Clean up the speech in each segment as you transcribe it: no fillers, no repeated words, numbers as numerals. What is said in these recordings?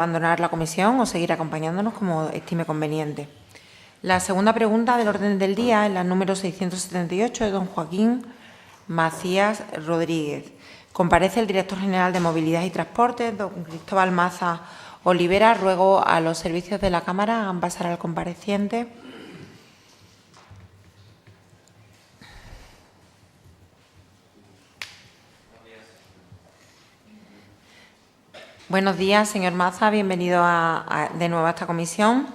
abandonar la comisión o seguir acompañándonos como estime conveniente. La segunda pregunta del orden del día es la número 678 de don Joaquín Macías Rodríguez. Comparece el director general de Movilidad y Transportes, don Cristóbal Maza Olivera. Ruego a los servicios de la Cámara hagan pasar al compareciente. Buenos días, señor Maza. Bienvenido de nuevo a esta comisión.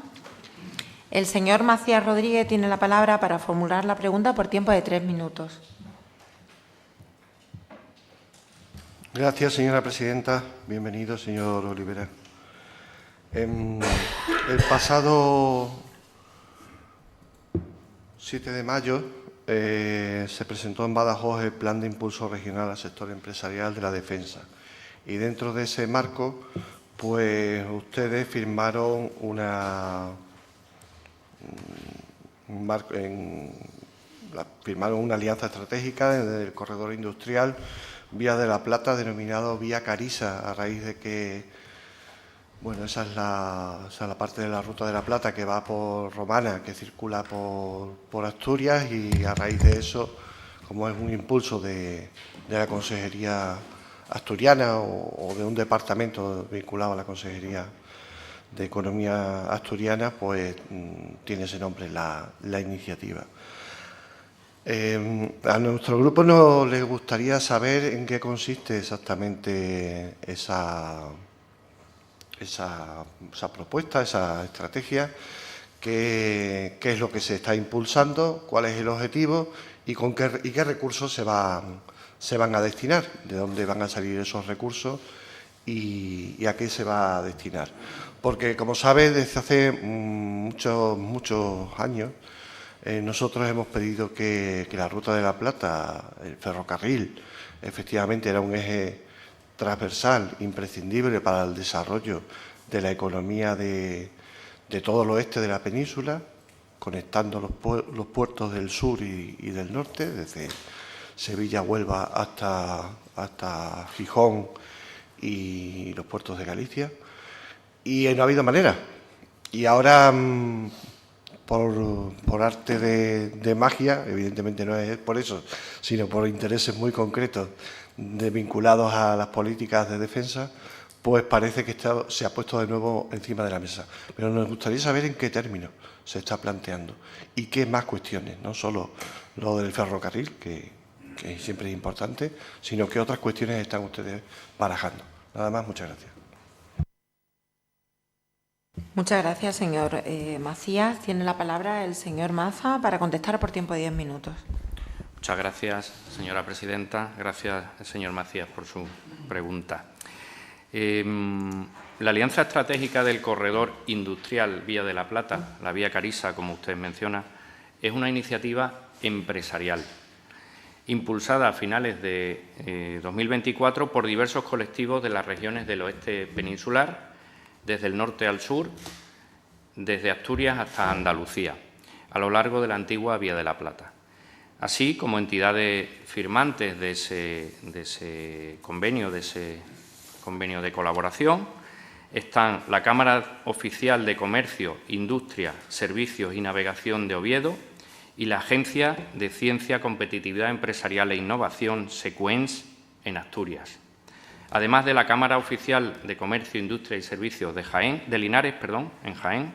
El señor Macías Rodríguez tiene la palabra para formular la pregunta por tiempo de 3 minutos. Gracias, señora presidenta. Bienvenido, señor Olivera. El pasado 7 de mayo se presentó en Badajoz el Plan de Impulso Regional al Sector Empresarial de la Defensa. Y dentro de ese marco, pues ustedes firmaron una alianza estratégica del corredor industrial Vía de la Plata, denominado Vía Carisa, a raíz de que, bueno, esa es la parte de la Ruta de la Plata que va por Romana, que circula por Asturias, y a raíz de eso, como es un impulso de la Consejería asturiana o de un departamento vinculado a la Consejería de Economía asturiana, pues tiene ese nombre la iniciativa. A nuestro grupo nos le gustaría saber en qué consiste exactamente esa propuesta, esa estrategia, qué es lo que se está impulsando, cuál es el objetivo y qué recursos se van a destinar, de dónde van a salir esos recursos y a qué se va a destinar. Porque, como sabe, desde hace muchos años, nosotros hemos pedido que la Ruta de la Plata, el ferrocarril, efectivamente era un eje transversal, imprescindible para el desarrollo de la economía de todo el oeste de la península, conectando los puertos del sur y del norte, desde Sevilla, Huelva hasta Gijón y los puertos de Galicia. Y no ha habido manera. Y ahora, por arte de magia, evidentemente no es por eso, sino por intereses muy concretos vinculados a las políticas de defensa, pues parece que se ha puesto de nuevo encima de la mesa. Pero nos gustaría saber en qué términos se está planteando y qué más cuestiones, no solo lo del ferrocarril, que siempre es importante, sino qué otras cuestiones están ustedes barajando. Nada más, muchas gracias. Muchas gracias, señor Macías. Tiene la palabra el señor Maza para contestar por tiempo de 10 minutos. Muchas gracias, señora presidenta. Gracias, señor Macías, por su pregunta. La alianza estratégica del corredor industrial Vía de la Plata, la Vía Carisa, como usted menciona, es una iniciativa empresarial impulsada a finales de 2024 por diversos colectivos de las regiones del oeste peninsular, desde el norte al sur, desde Asturias hasta Andalucía, a lo largo de la antigua Vía de la Plata. Así como entidades firmantes de ese convenio de colaboración están la Cámara Oficial de Comercio, Industria, Servicios y Navegación de Oviedo y la Agencia de Ciencia, Competitividad Empresarial e Innovación, SECUENS, en Asturias. Además de la Cámara Oficial de Comercio, Industria y Servicios de Linares, en Jaén,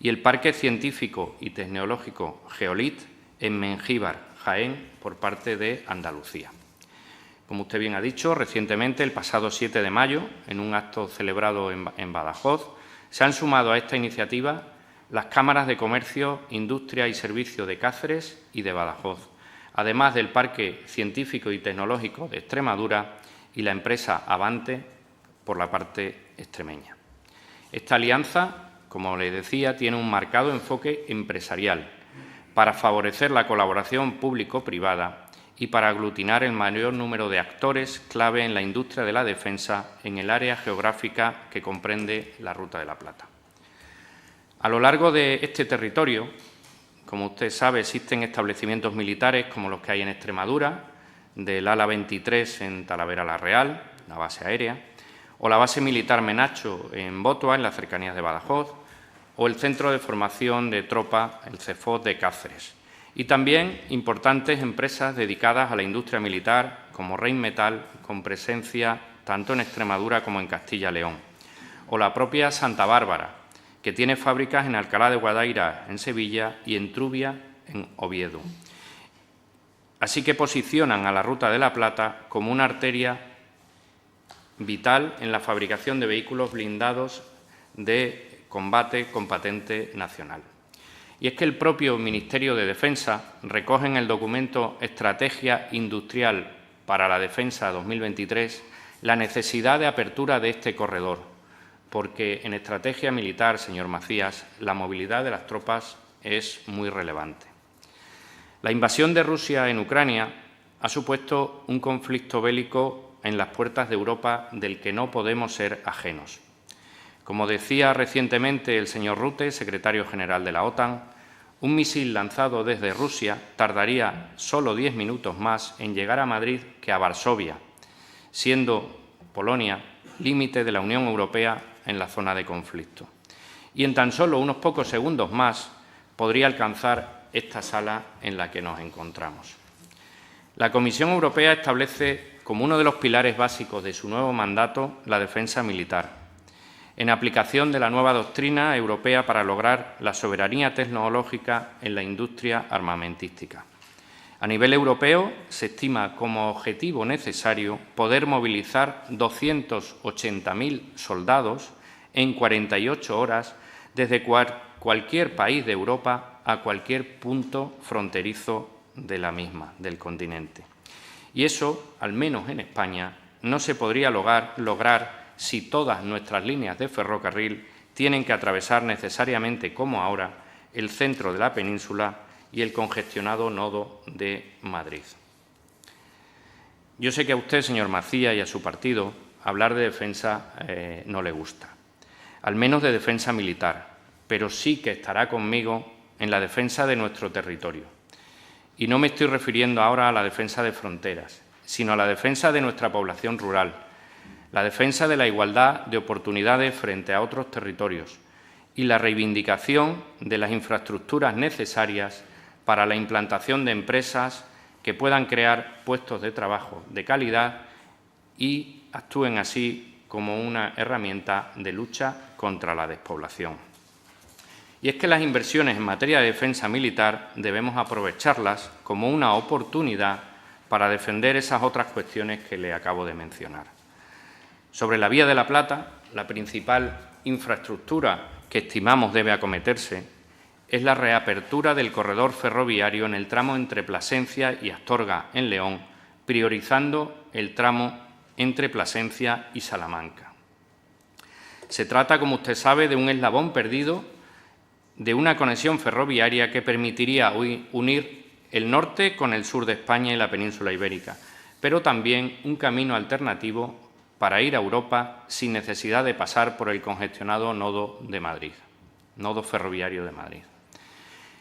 y el Parque Científico y Tecnológico Geolit en Mengíbar, Jaén, por parte de Andalucía. Como usted bien ha dicho, recientemente, el pasado 7 de mayo, en un acto celebrado en Badajoz, se han sumado a esta iniciativa las Cámaras de Comercio, Industria y Servicios de Cáceres y de Badajoz, además del Parque Científico y Tecnológico de Extremadura y la empresa Avante por la parte extremeña. Esta alianza, como les decía, tiene un marcado enfoque empresarial para favorecer la colaboración público-privada y para aglutinar el mayor número de actores clave en la industria de la defensa en el área geográfica que comprende la Ruta de la Plata. A lo largo de este territorio, como usted sabe, existen establecimientos militares como los que hay en Extremadura, del Ala 23 en Talavera la Real, la base aérea, o la base militar Menacho en Botua, en las cercanías de Badajoz, o el Centro de Formación de Tropa, el CEFOT de Cáceres. Y también importantes empresas dedicadas a la industria militar, como Rheinmetall, con presencia tanto en Extremadura como en Castilla-León, o la propia Santa Bárbara, que tiene fábricas en Alcalá de Guadaira, en Sevilla, y en Trubia, en Oviedo. Así que posicionan a la Ruta de la Plata como una arteria vital en la fabricación de vehículos blindados de combate con patente nacional. Y es que el propio Ministerio de Defensa recoge en el documento Estrategia Industrial para la Defensa 2023 la necesidad de apertura de este corredor, porque en estrategia militar, señor Macías, la movilidad de las tropas es muy relevante. La invasión de Rusia en Ucrania ha supuesto un conflicto bélico en las puertas de Europa del que no podemos ser ajenos. Como decía recientemente el señor Rutte, secretario general de la OTAN, un misil lanzado desde Rusia tardaría solo 10 minutos más en llegar a Madrid que a Varsovia, siendo Polonia límite de la Unión Europea en la zona de conflicto. Y en tan solo unos pocos segundos más podría alcanzar esta sala en la que nos encontramos. La Comisión Europea establece como uno de los pilares básicos de su nuevo mandato la defensa militar, en aplicación de la nueva doctrina europea para lograr la soberanía tecnológica en la industria armamentística. A nivel europeo, se estima como objetivo necesario poder movilizar 280.000 soldados en 48 horas desde cualquier país de Europa a cualquier punto fronterizo de la misma, del continente. Y eso, al menos en España, no se podría lograr si todas nuestras líneas de ferrocarril tienen que atravesar necesariamente, como ahora, el centro de la península y el congestionado nodo de Madrid. Yo sé que a usted, señor Macías, y a su partido, hablar de defensa no le gusta, al menos de defensa militar, pero sí que estará conmigo en la defensa de nuestro territorio. Y no me estoy refiriendo ahora a la defensa de fronteras, sino a la defensa de nuestra población rural, la defensa de la igualdad de oportunidades frente a otros territorios y la reivindicación de las infraestructuras necesarias para la implantación de empresas que puedan crear puestos de trabajo de calidad y actúen así como una herramienta de lucha contra la despoblación. Y es que las inversiones en materia de defensa militar debemos aprovecharlas como una oportunidad para defender esas otras cuestiones que le acabo de mencionar. Sobre la Vía de la Plata, la principal infraestructura que estimamos debe acometerse es la reapertura del corredor ferroviario en el tramo entre Plasencia y Astorga, en León, priorizando el tramo entre Plasencia y Salamanca. Se trata, como usted sabe, de un eslabón perdido de una conexión ferroviaria que permitiría unir el norte con el sur de España y la península ibérica, pero también un camino alternativo para ir a Europa sin necesidad de pasar por el congestionado nodo de Madrid, nodo ferroviario de Madrid.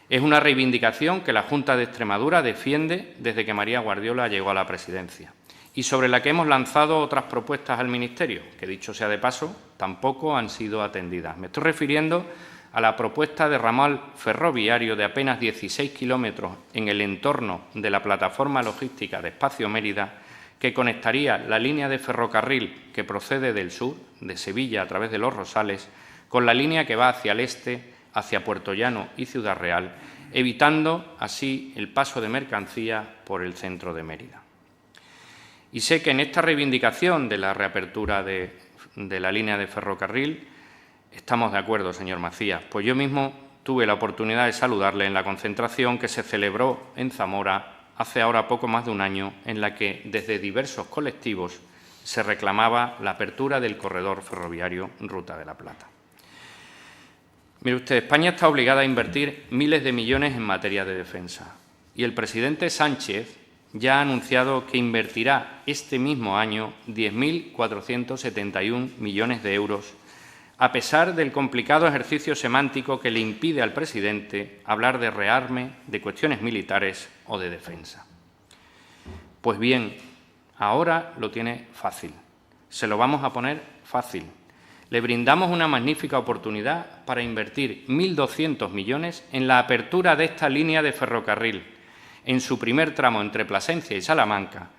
Es una reivindicación que la Junta de Extremadura defiende desde que María Guardiola llegó a la presidencia y sobre la que hemos lanzado otras propuestas al Ministerio, que, dicho sea de paso, tampoco han sido atendidas. Me estoy refiriendo a la propuesta de ramal ferroviario de apenas 16 kilómetros en el entorno de la plataforma logística de Espacio Mérida, que conectaría la línea de ferrocarril que procede del sur, de Sevilla a través de Los Rosales, con la línea que va hacia el este, hacia Puerto Llano y Ciudad Real, evitando así el paso de mercancías por el centro de Mérida. Y sé que en esta reivindicación de la reapertura de la línea de ferrocarril estamos de acuerdo, señor Macías, pues yo mismo tuve la oportunidad de saludarle en la concentración que se celebró en Zamora hace ahora poco más de un año, en la que desde diversos colectivos se reclamaba la apertura del corredor ferroviario Ruta de la Plata. Mire usted, España está obligada a invertir miles de millones en materia de defensa y el presidente Sánchez ya ha anunciado que invertirá este mismo año 10.471 millones de euros, a pesar del complicado ejercicio semántico que le impide al presidente hablar de rearme, de cuestiones militares o de defensa. Pues bien, ahora lo tiene fácil. Se lo vamos a poner fácil. Le brindamos una magnífica oportunidad para invertir 1.200 millones en la apertura de esta línea de ferrocarril, en su primer tramo entre Plasencia y Salamanca,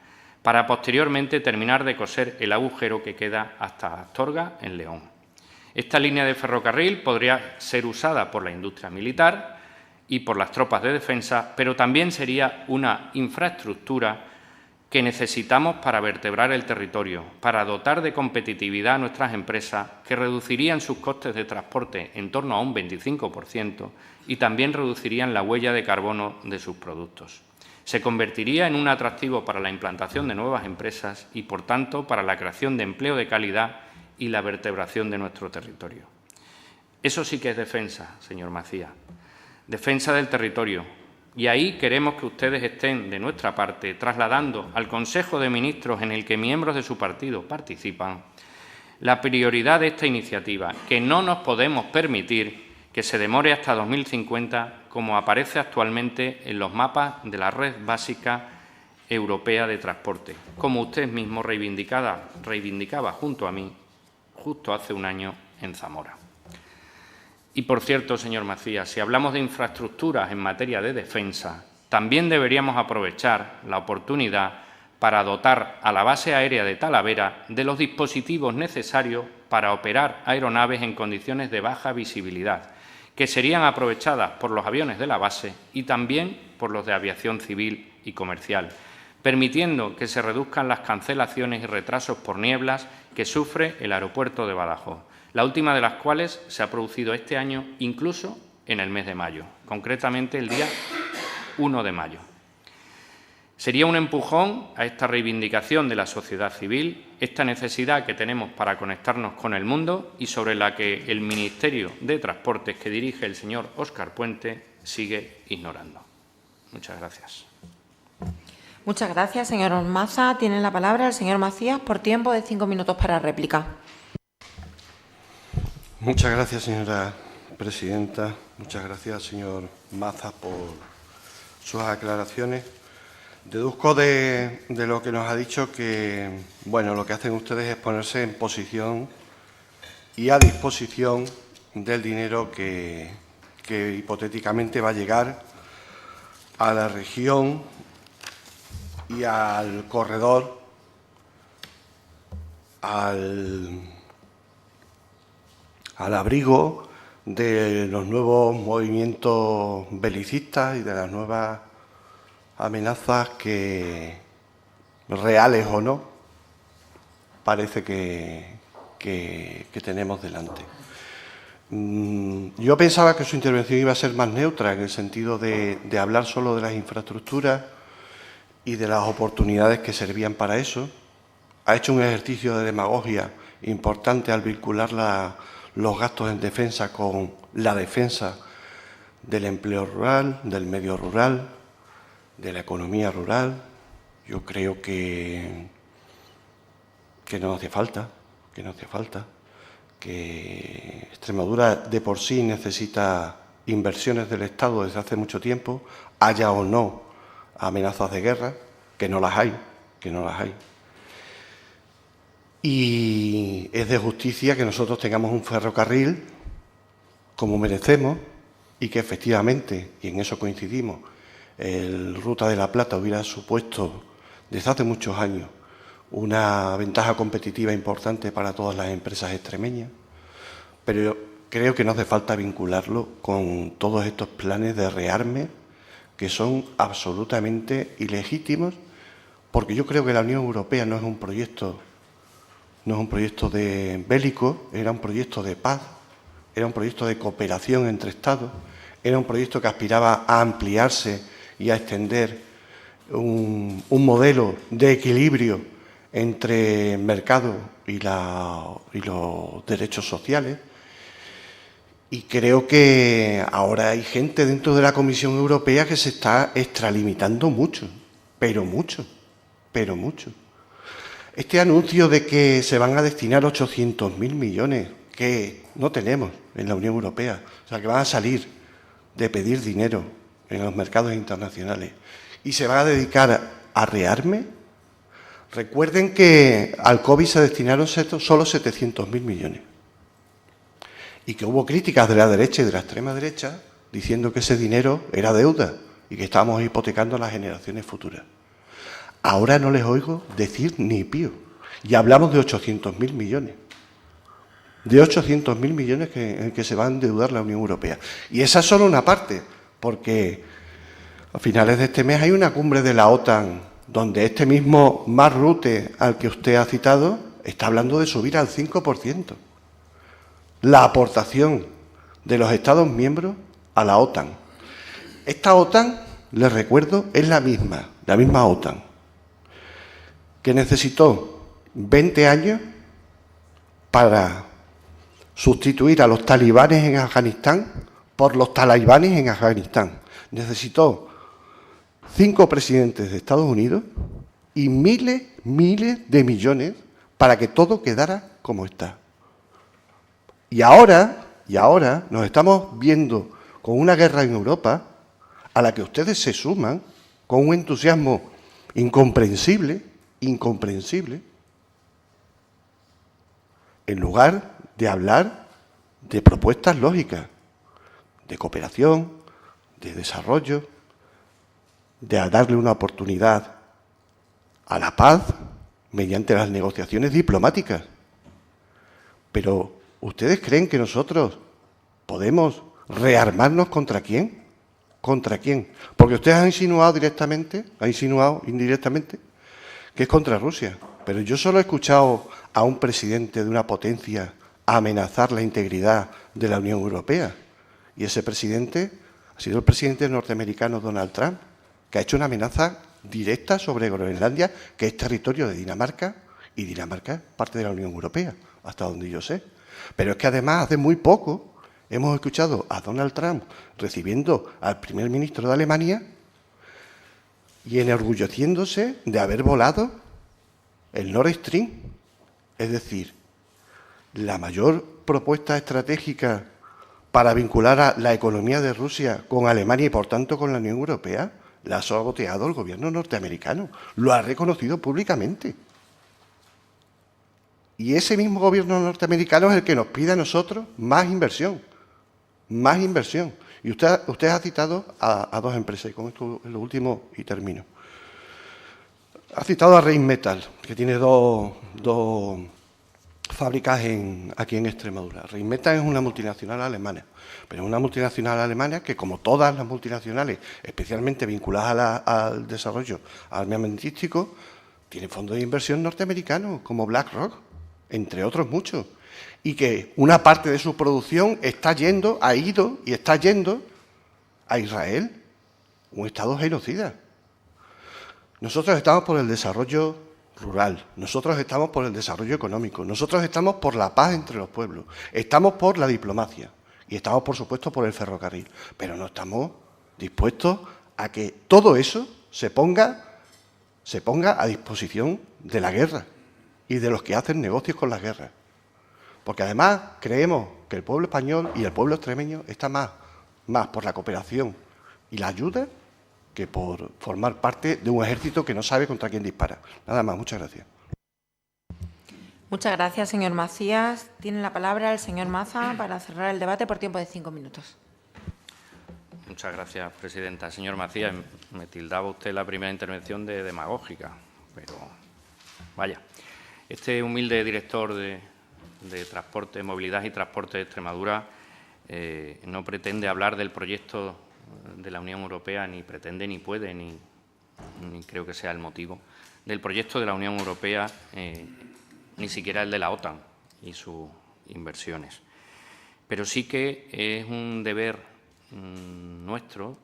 para posteriormente terminar de coser el agujero que queda hasta Astorga, en León. Esta línea de ferrocarril podría ser usada por la industria militar y por las tropas de defensa, pero también sería una infraestructura que necesitamos para vertebrar el territorio, para dotar de competitividad a nuestras empresas, que reducirían sus costes de transporte en torno a un 25% y también reducirían la huella de carbono de sus productos. Se convertiría en un atractivo para la implantación de nuevas empresas y, por tanto, para la creación de empleo de calidad y la vertebración de nuestro territorio. Eso sí que es defensa, señor Macías, defensa del territorio. Y ahí queremos que ustedes estén de nuestra parte, trasladando al Consejo de Ministros en el que miembros de su partido participan, la prioridad de esta iniciativa, que no nos podemos permitir que se demore hasta 2050, como aparece actualmente en los mapas de la Red Básica Europea de Transporte, como usted mismo reivindicaba junto a mí justo hace un año en Zamora. Y, por cierto, señor Macías, si hablamos de infraestructuras en materia de defensa, también deberíamos aprovechar la oportunidad para dotar a la base aérea de Talavera de los dispositivos necesarios para operar aeronaves en condiciones de baja visibilidad, que serían aprovechadas por los aviones de la base y también por los de aviación civil y comercial, permitiendo que se reduzcan las cancelaciones y retrasos por nieblas que sufre el aeropuerto de Badajoz, la última de las cuales se ha producido este año incluso en el mes de mayo, concretamente el día 1 de mayo. Sería un empujón a esta reivindicación de la sociedad civil, esta necesidad que tenemos para conectarnos con el mundo y sobre la que el Ministerio de Transportes que dirige el señor Óscar Puente sigue ignorando. Muchas gracias. Muchas gracias, señor Maza. Tiene la palabra el señor Macías por tiempo de 5 minutos para réplica. Muchas gracias, señora presidenta. Muchas gracias, señor Maza, por sus aclaraciones. Deduzco de lo que nos ha dicho que, bueno, lo que hacen ustedes es ponerse en posición y a disposición del dinero que hipotéticamente va a llegar a la región y al corredor, al abrigo de los nuevos movimientos belicistas y de las nuevas amenazas que, reales o no, parece que tenemos delante. Yo pensaba que su intervención iba a ser más neutra, en el sentido de hablar solo de las infraestructuras y de las oportunidades que servían para eso. Ha hecho un ejercicio de demagogia importante al vincular los gastos en defensa con la defensa del empleo rural, del medio rural, de la economía rural. Yo creo que no hace falta, que Extremadura de por sí necesita inversiones del Estado desde hace mucho tiempo, haya o no amenazas de guerra, que no las hay. Y es de justicia que nosotros tengamos un ferrocarril como merecemos y que efectivamente, y en eso coincidimos, el Ruta de la Plata hubiera supuesto desde hace muchos años una ventaja competitiva importante para todas las empresas extremeñas, pero creo que no hace falta vincularlo con todos estos planes de rearme que son absolutamente ilegítimos, porque yo creo que la Unión Europea no es un proyecto de bélico, era un proyecto de paz, era un proyecto de cooperación entre Estados, era un proyecto que aspiraba a ampliarse y a extender un modelo de equilibrio entre mercado y los derechos sociales. Y creo que ahora hay gente dentro de la Comisión Europea que se está extralimitando mucho, pero mucho. Este anuncio de que se van a destinar 800.000 millones, que no tenemos en la Unión Europea, o sea, que van a salir de pedir dinero en los mercados internacionales y se van a dedicar a rearme, Recuerden que al COVID se destinaron solo 700.000 millones y que hubo críticas de la derecha y de la extrema derecha diciendo que ese dinero era deuda y que estábamos hipotecando a las generaciones futuras. Ahora no les oigo decir ni pío y hablamos de 800.000 millones. De 800.000 millones en que se va a endeudar la Unión Europea. Y esa es solo una parte, porque a finales de este mes hay una cumbre de la OTAN donde este mismo Mark Rutte, al que usted ha citado, está hablando de subir al 5% la aportación de los Estados miembros a la OTAN. Esta OTAN, les recuerdo, es la misma OTAN, que necesitó 20 años para sustituir a los talibanes en Afganistán por los talibanes en Afganistán. Necesitó 5 presidentes de Estados Unidos y miles de millones para que todo quedara como está. Y ahora nos estamos viendo con una guerra en Europa a la que ustedes se suman con un entusiasmo incomprensible, en lugar de hablar de propuestas lógicas, de cooperación, de desarrollo, de darle una oportunidad a la paz mediante las negociaciones diplomáticas. Pero, ¿ustedes creen que nosotros podemos rearmarnos contra quién? ¿Contra quién? Porque ustedes han insinuado indirectamente, que es contra Rusia. Pero yo solo he escuchado a un presidente de una potencia amenazar la integridad de la Unión Europea. Y ese presidente ha sido el presidente norteamericano Donald Trump, que ha hecho una amenaza directa sobre Groenlandia, que es territorio de Dinamarca, y Dinamarca es parte de la Unión Europea, hasta donde yo sé. Pero es que además hace muy poco hemos escuchado a Donald Trump recibiendo al primer ministro de Alemania y enorgulleciéndose de haber volado el Nord Stream. Es decir, la mayor propuesta estratégica para vincular a la economía de Rusia con Alemania y, por tanto, con la Unión Europea, la ha saboteado el gobierno norteamericano. Lo ha reconocido públicamente. Y ese mismo gobierno norteamericano es el que nos pide a nosotros más inversión. Más inversión. Y usted ha citado a 2 empresas, y con esto es lo último y termino. Ha citado a Rheinmetall, que tiene dos fábricas aquí en Extremadura. Rheinmetall es una multinacional alemana, pero es una multinacional alemana que, como todas las multinacionales, especialmente vinculadas al desarrollo armamentístico, tiene fondos de inversión norteamericanos, como BlackRock, entre otros muchos, y que una parte de su producción ha ido y está yendo a Israel, un Estado genocida. Nosotros estamos por el desarrollo rural, nosotros estamos por el desarrollo económico, nosotros estamos por la paz entre los pueblos, estamos por la diplomacia y estamos, por supuesto, por el ferrocarril, pero no estamos dispuestos a que todo eso se ponga a disposición de la guerra y de los que hacen negocios con las guerras. Porque además creemos que el pueblo español y el pueblo extremeño está más por la cooperación y la ayuda que por formar parte de un ejército que no sabe contra quién dispara. Nada más, muchas gracias. Muchas gracias, señor Macías. Tiene la palabra el señor Maza para cerrar el debate por tiempo de 5 minutos. Muchas gracias, presidenta. Señor Macías, me tildaba usted la primera intervención de demagógica, pero vaya. Este humilde director de Transporte, Movilidad y Transporte de Extremadura no pretende hablar del proyecto de la Unión Europea, ni pretende, ni puede, ni creo que sea el motivo del proyecto de la Unión Europea, ni siquiera el de la OTAN y sus inversiones. Pero sí que es un deber nuestro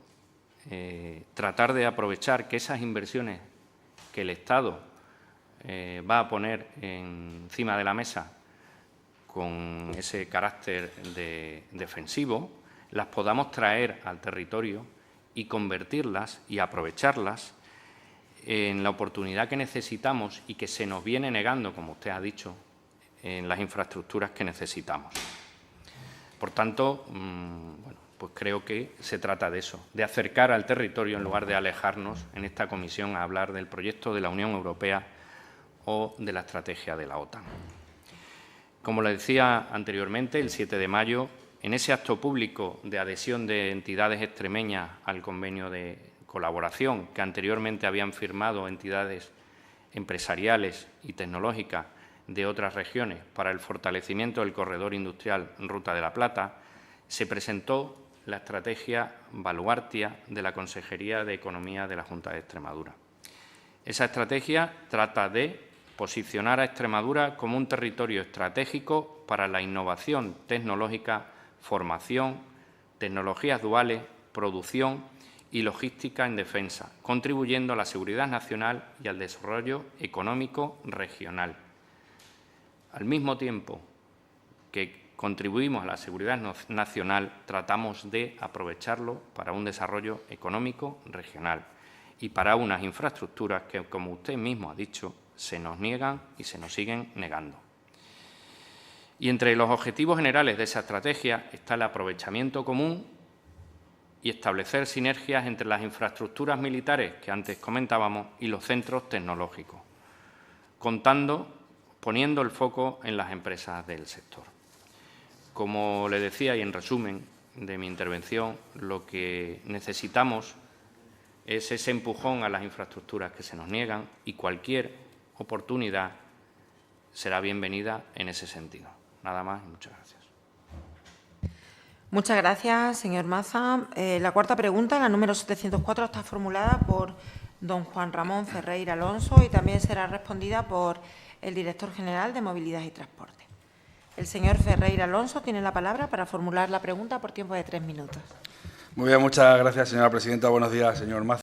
tratar de aprovechar que esas inversiones que el Estado va a poner encima de la mesa con ese carácter defensivo, las podamos traer al territorio y convertirlas y aprovecharlas en la oportunidad que necesitamos y que se nos viene negando, como usted ha dicho, en las infraestructuras que necesitamos. Por tanto, bueno, pues creo que se trata de eso, de acercar al territorio en lugar de alejarnos en esta comisión a hablar del proyecto de la Unión Europea o de la estrategia de la OTAN. Como le decía anteriormente, el 7 de mayo, en ese acto público de adhesión de entidades extremeñas al convenio de colaboración que anteriormente habían firmado entidades empresariales y tecnológicas de otras regiones para el fortalecimiento del corredor industrial Ruta de la Plata, se presentó la estrategia Baluartia de la Consejería de Economía de la Junta de Extremadura. Esa estrategia trata de posicionar a Extremadura como un territorio estratégico para la innovación tecnológica, formación, tecnologías duales, producción y logística en defensa, contribuyendo a la seguridad nacional y al desarrollo económico regional. Al mismo tiempo que contribuimos a la seguridad nacional, tratamos de aprovecharlo para un desarrollo económico regional y para unas infraestructuras que, como usted mismo ha dicho, se nos niegan y se nos siguen negando. Y entre los objetivos generales de esa estrategia está el aprovechamiento común y establecer sinergias entre las infraestructuras militares que antes comentábamos y los centros tecnológicos, poniendo el foco en las empresas del sector. Como le decía, y en resumen de mi intervención, lo que necesitamos es ese empujón a las infraestructuras que se nos niegan y cualquier oportunidad será bienvenida en ese sentido. Nada más y muchas gracias. Muchas gracias, señor Maza. La cuarta pregunta, la número 704, está formulada por don Juan Ramón Ferreira Alonso y también será respondida por el director general de Movilidad y Transporte. El señor Ferreira Alonso tiene la palabra para formular la pregunta por tiempo de 3 minutos. Muy bien, muchas gracias, señora presidenta. Buenos días, señor Maza.